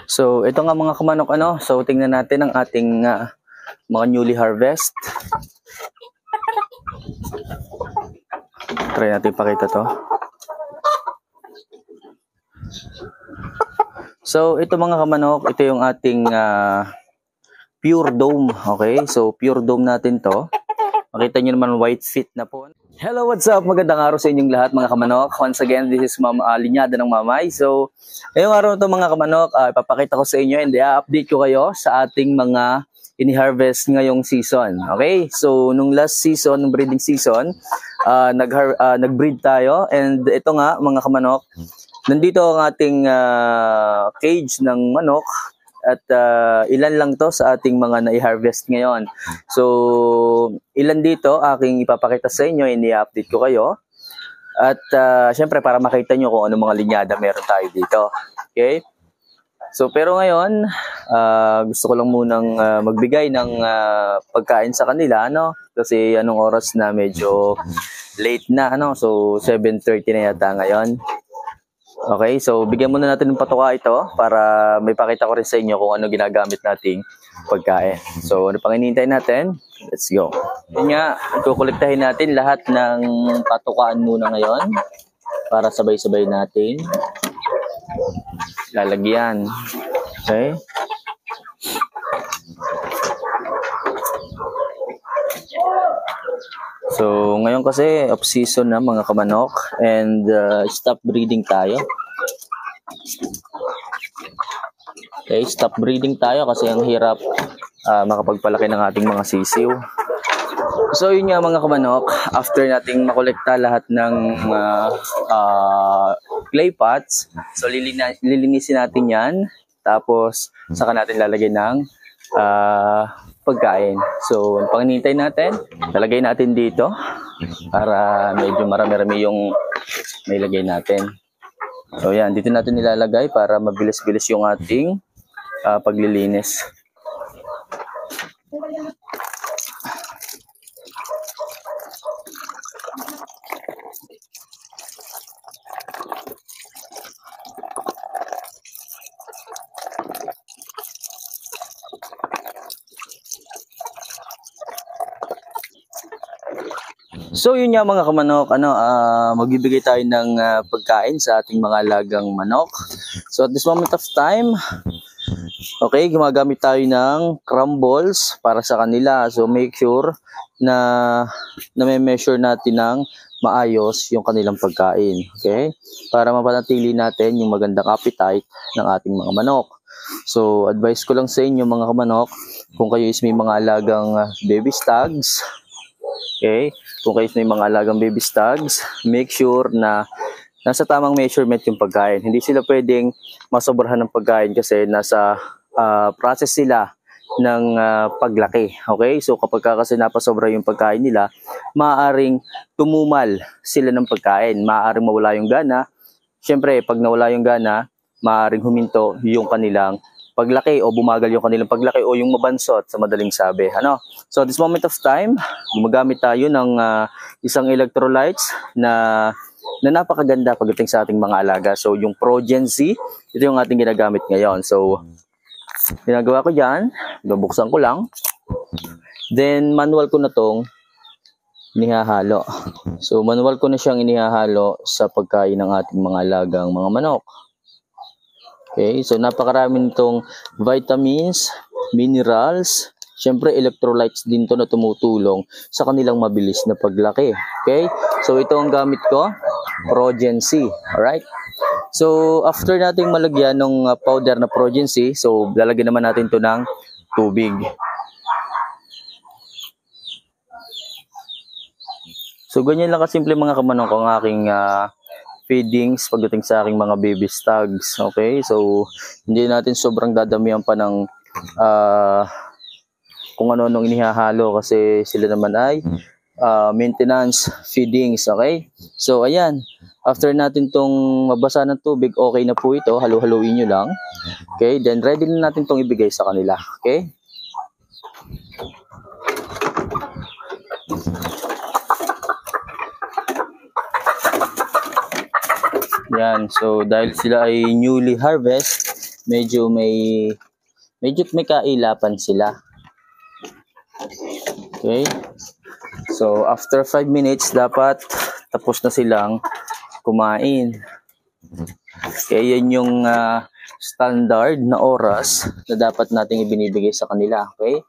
So, ito nga mga kamanok, so tingnan natin ang ating mga newly harvest. Try natin pakita to. So, ito mga kamanok, ito yung ating pure dome. Okay, so pure dome natin to. Makita nyo naman white feet na po. Hello, what's up? Magandang araw sa inyong lahat mga kamanok. Once again, this is Linyada ng Mamay. So, ngayong araw na ito mga kamanok, ipapakita ko sa inyo and i-update ko kayo sa ating mga ini-harvest ngayong season. Okay? So, nung last season, nung breeding season, nag-breed tayo. And ito nga mga kamanok, nandito ang ating cage ng manok. At ilan lang to sa ating mga na-harvest ngayon. So, ilan dito aking ipapakita sa inyo, ini-update ko kayo. At syempre para makita nyo kung ano mga linyada meron tayo dito. Okay? So, pero ngayon, gusto ko lang munang magbigay ng pagkain sa kanila, ano? Kasi anong oras na, medyo late na, ano? So, 7:30 na yata ngayon. Okay, so bigyan muna natin ng patuka ito para may pakita ko rin sa inyo kung ano ginagamit nating pagkain. So ano pang hinihintay natin? Let's go. Yun nga, kukolektahin natin lahat ng patukaan muna ngayon para sabay-sabay natin lalagyan. Okay. So, ngayon kasi off-season na mga kamanok and stop breeding tayo. Okay, stop breeding tayo kasi ang hirap makapagpalaki ng ating mga sisiw. So, yun nga mga kamanok, after nating makolekta lahat ng clay pots, so lilinisin natin yan, tapos saka natin lalagyan ng pagkain. So, ang panginintay natin, lalagay natin dito para medyo marami-rami yung may lagay natin. So, yan. Dito natin nilalagay para mabilis-bilis yung ating paglilinis. So yun nga mga kamanok, magbibigay tayo ng pagkain sa ating mga alagang manok. So at this moment of time, okay, gumagamit tayo ng crumbles para sa kanila. So make sure na may measure natin ng maayos yung kanilang pagkain. Okay? Para mapanatili natin yung magandang appetite ng ating mga manok. So advice ko lang sa inyo mga kamanok, kung kayo is may mga alagang baby stags, okay, kung kayo may mga alagang baby stags, make sure na nasa tamang measurement yung pagkain. Hindi sila pwedeng masobrahan ng pagkain kasi nasa process sila ng paglaki. Okay? So kapag kasi napasobra yung pagkain nila, maaaring tumumal sila ng pagkain. Maaaring mawala yung gana. Siyempre, pag nawala yung gana, maaaring huminto yung kanilang paglaki o bumagal yung kanilang paglaki o yung mabansot sa madaling sabi. So at this moment of time, gumagamit tayo ng isang electrolytes na napakaganda pagdating sa ating mga alaga. So yung Progen-C, ito yung ating ginagamit ngayon. So ginagawa ko dyan, babuksan ko lang. Then manual ko na tong inihahalo. So manual ko na siyang inihahalo sa pagkain ng ating mga alagang mga manok. Okay, so napakarami nitong vitamins, minerals, syempre electrolytes din to na tumutulong sa kanilang mabilis na paglaki. Okay, so ito ang gamit ko, Progen-C. Alright, so after nating malagyan ng powder na Progen-C, so lalagyan naman natin to ng tubig. So ganyan lang kasimple mga kamanok ang aking feedings pagdating sa aking mga baby stags. Okay, so hindi natin sobrang dadamihan pa ng kung ano-anong inihahalo kasi sila naman ay maintenance feedings. Okay, so ayan, after natin tong mabasa ng tubig, okay na po ito, halo-haluin nyo lang. Okay, then ready na natin tong ibigay sa kanila. Okay, yan, so dahil sila ay newly harvest, medyo may kailapan sila. Okay? So, after 5 minutes, dapat tapos na silang kumain. Okay, yan yung standard na oras na dapat nating ibinibigay sa kanila. Okay?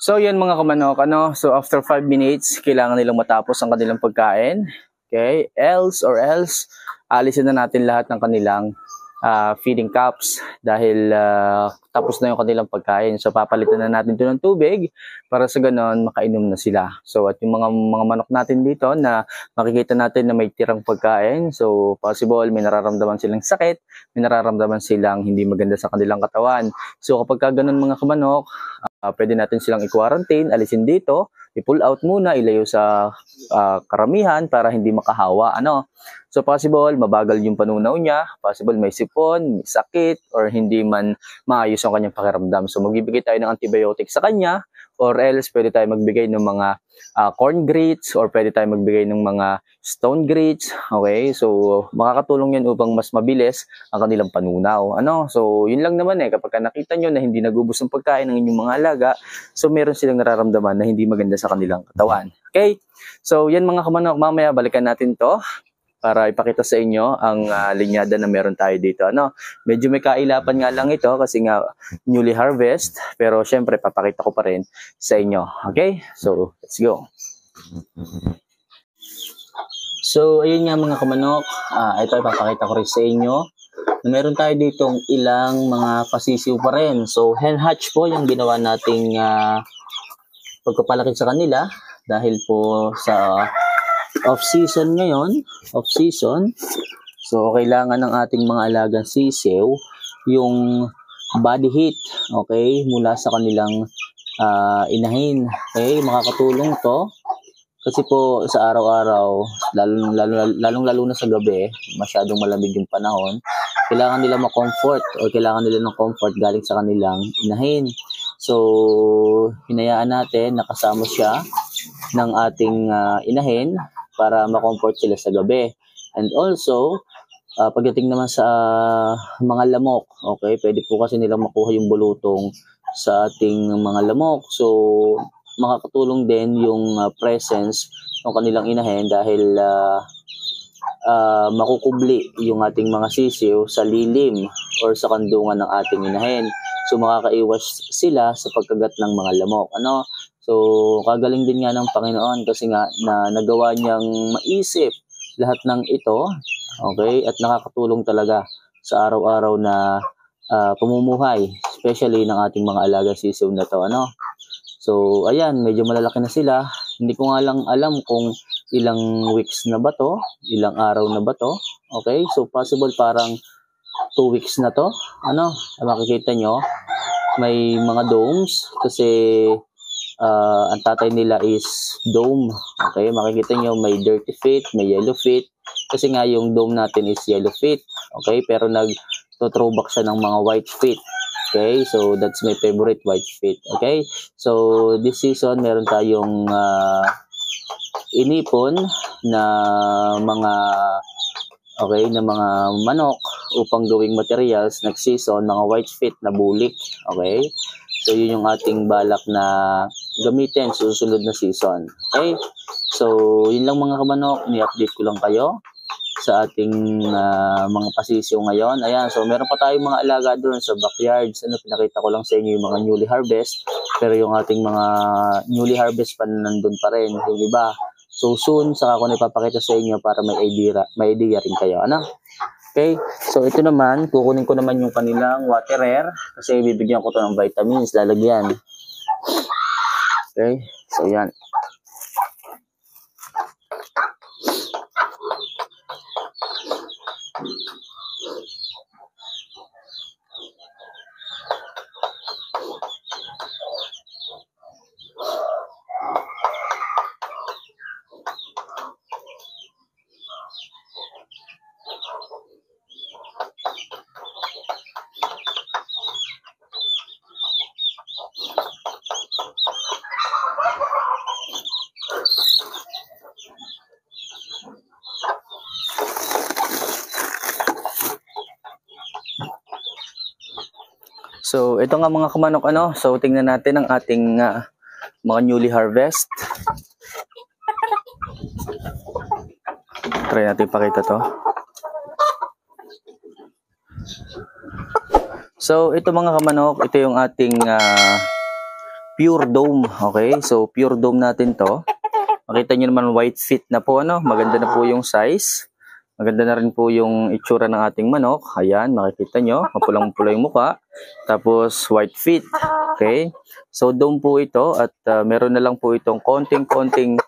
So, yan mga kamanok, so after 5 minutes, kailangan nilang matapos ang kanilang pagkain. Okay? Else, alisin na natin lahat ng kanilang feeding cups dahil tapos na yung kanilang pagkain. So, papalitan na natin ito ng tubig para sa ganon makainom na sila. So, at yung mga manok natin dito na makikita natin na may tirang pagkain. So, possible may nararamdaman silang sakit, may nararamdaman silang hindi maganda sa kanilang katawan. So, kapag ganon mga kamanok, pwede natin silang i-quarantine, alisin dito, i-pull out muna, ilayo sa karamihan para hindi makahawa. So possible, mabagal yung panunaw niya, possible may sipon, may sakit, or hindi man maayos ang kanyang pakiramdam. So magbibigay tayo ng antibiotic sa kanya, or else pwede tayo magbigay ng mga corn grits, or pwede tayo magbigay ng mga stone grits. Okay, so makakatulong yan upang mas mabilis ang kanilang panunaw. So yun lang naman kapag nakita nyo na hindi nagubos ang pagkain ng inyong mga alaga, so meron silang nararamdaman na hindi maganda sa kanilang katawan. Okay, so yan mga kamanok, mamaya balikan natin to para ipakita sa inyo ang linyada na meron tayo dito. Medyo may kailapan nga lang ito kasi nga newly harvest, pero syempre papakita ko pa rin sa inyo. Okay? So, let's go. So, ayun nga mga kamanok, ito ipapakita ko rin sa inyo na meron tayo ditong ilang mga pasisiw pa rin. So, hen hatch po yung ginawa nating pagpapalaki sa kanila dahil po sa off-season ngayon, off-season. So, kailangan ng ating mga alagang sisiw yung body heat, okay, mula sa kanilang inahin. Okay, makakatulong to kasi po sa araw-araw, lalong-lalo na sa gabi, masyadong malamig yung panahon, kailangan nila ma-comfort o kailangan nila ng comfort galing sa kanilang inahin. So, hinayaan natin nakasama siya ng ating inahin para ma-comfort sila sa gabi. And also, pagdating naman sa mga lamok, okay, pwede po kasi nilang makuha yung bulutong sa ating mga lamok. So, makakatulong din yung presence ng kanilang inahin dahil makukubli yung ating mga sisiw sa lilim or sa kandungan ng ating inahin. So, makakaiwas sila sa pagkagat ng mga lamok. So, kagaling din nga ng Panginoon kasi nga na nagawa niyang maisip lahat ng ito, okay, at nakakatulong talaga sa araw-araw na pamumuhay, especially ng ating mga alaga sisiw na to. So, ayan, medyo malalaki na sila. Hindi ko nga lang alam kung ilang weeks na ba to, ilang araw na ba to, okay, so possible parang 2 weeks na to. Makikita nyo, may mga domes kasi ang tatay nila is dome. Okay, makikita nyo may dirty feet, may yellow feet. Kasi nga yung dome natin is yellow feet. Okay, pero throwback siya ng mga white feet. Okay, so that's my favorite, white feet. Okay, so this season meron tayong inipon na mga na mga manok upang gawing materials next season, mga white feet na bulik. Okay, so yun yung ating balak na gamitin sa susunod na season. Okay, so yun lang mga kamanok, ni-update ko lang kayo sa ating mga pasisyo ngayon. Ayan, so meron pa tayong mga alaga doon sa backyards. Pinakita ko lang sa inyo yung mga newly harvest, pero yung ating mga newly harvest pa nandun pa rin, yung iba. So soon, saka ko na ipapakita sa inyo para may idea rin kayo. Ano? Okay, so ito naman, kukunin ko naman yung kanilang waterer kasi bibigyan ko to ng vitamins, lalagyan. Okay, so yan. So, ito nga mga kamanok, so tingnan natin ang ating mga newly harvest. Try natin ipakita to. So, ito mga kamanok, ito yung ating pure dome. Okay, so pure dome natin to. Makita nyo naman white feet na po, maganda na po yung size. Maganda na rin po yung itsura ng ating manok. Ayan, makikita nyo. Mapulang-pula yung muka. Tapos, white feet. Okay? So, dome po ito. At meron na lang po itong konting-konting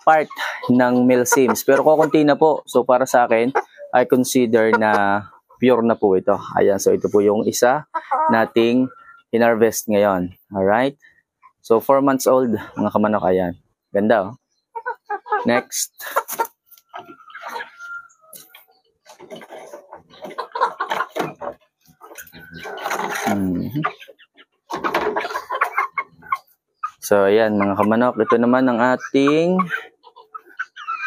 part ng male seams. Pero kukunti na po. So, para sa akin, I consider na pure na po ito. Ayan, so ito po yung isa nating hinarvest ngayon. Alright? So, 4 months old, mga kamanok. Ayan. Ganda, oh. Next. So, ayan mga kamanok. Ito naman ang ating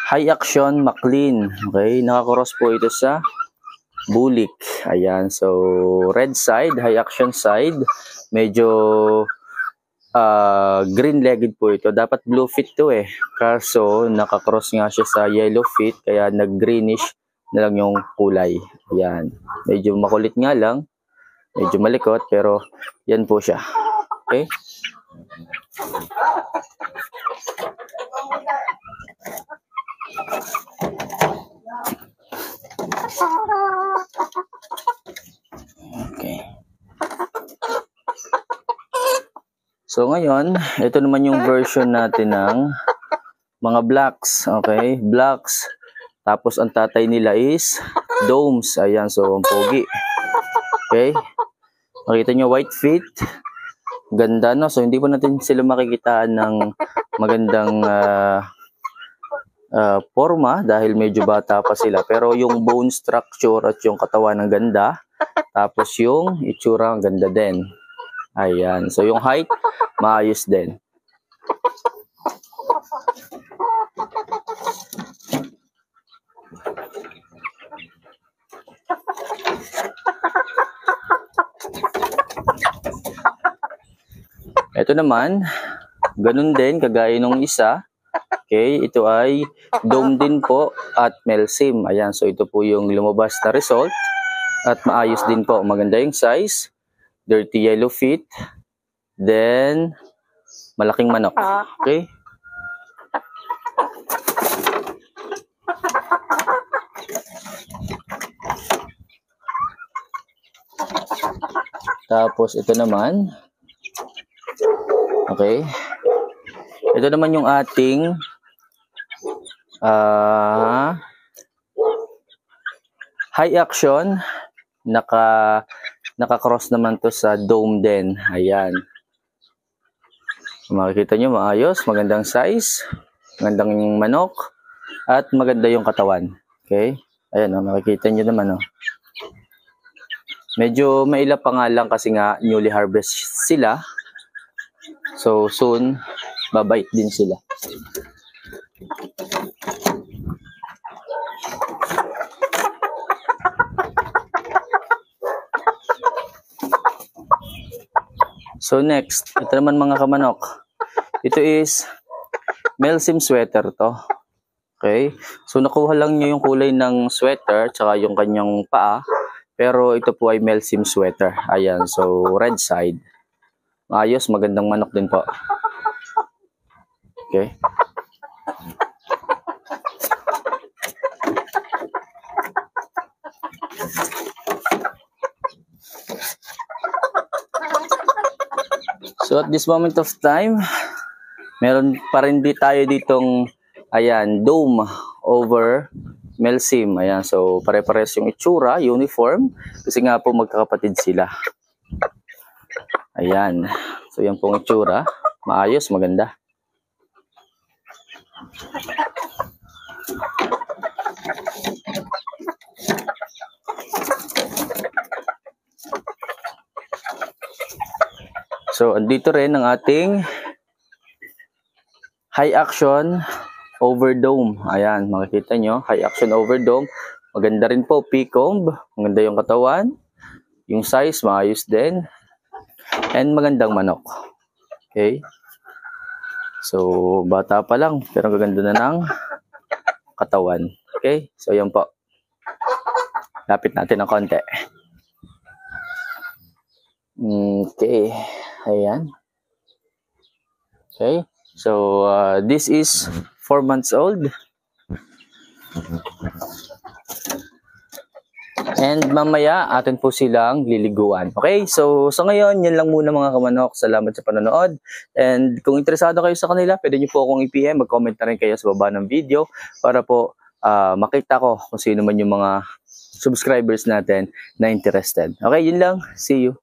high action McLean. Okay, nakakross po ito sa bulik. Ayan, so red side, high action side. Medyo green-legged po ito. Dapat blue feet to eh. Kaso, nakakross nga siya sa yellow feet. Kaya nag-greenish na lang yung kulay. Ayan. Medyo makulit nga lang. Medyo malikot, pero yan po siya. Okay? Okay. So ngayon, ito naman yung version natin ng mga blacks. Okay? Blacks. Tapos ang tatay nila is domes. Ayan, so ang pogi. Okay? Makita nyo, white feet. Ganda, no? So, hindi po natin sila makikitaan ng magandang forma dahil medyo bata pa sila. Pero yung bone structure at yung katawan ng ganda. Tapos yung itsura ang ganda din. Ayan. So, yung height, maayos din. Ito naman, ganun din, kagaya nung isa. Okay, ito ay dome din po at male seam. Ayan, so ito po yung lumabas na result. At maayos din po, maganda yung size. Dirty yellow feet. Then, malaking manok. Okay. Tapos ito naman. Okay. Ito naman yung ating high action. Naka-cross naman to sa dome din. Ayan. Makikita nyo, maayos. Magandang size. Magandang manok. At maganda yung katawan. Okay. Ayan, makikita nyo naman. Medyo mailap pa nga lang kasi nga newly harvest sila. So soon, babait din sila. So next, ito naman mga kamanok. Ito is Melsim sweater to. Okay? So nakuha lang niyo yung kulay ng sweater tsaka yung kanyang paa. Pero ito po ay Melsim sweater. Ayan, so red side. Ayos, magandang manok din po. Okay. So at this moment of time, meron pa rin tayo ditong, ayan, dome over Melsim. Ayan, so pare-pares yung itsura, uniform, kasi nga po magkakapatid sila. Ayan, so yan pong itsura, maayos, maganda. So andito rin ang ating high action over dome. Ayan, makikita nyo, high action over dome. Maganda rin po, P-comb. Maganda yung katawan. Yung size, maayos din. And magandang manok. Okay. So, bata pa lang, pero gaganda na ng katawan. Okay. So, yan po. Lapit natin ng konti. Okay. Ayan. Okay. So, this is 4 months old. And mamaya, atin po silang liliguan. Okay? So ngayon, yan lang muna mga kamanok. Salamat sa panonood. And kung interesado kayo sa kanila, pwede nyo po akong i-PM. Mag-comment na rin kayo sa baba ng video para po makita ko kung sino man yung mga subscribers natin na interested. Okay, yun lang. See you.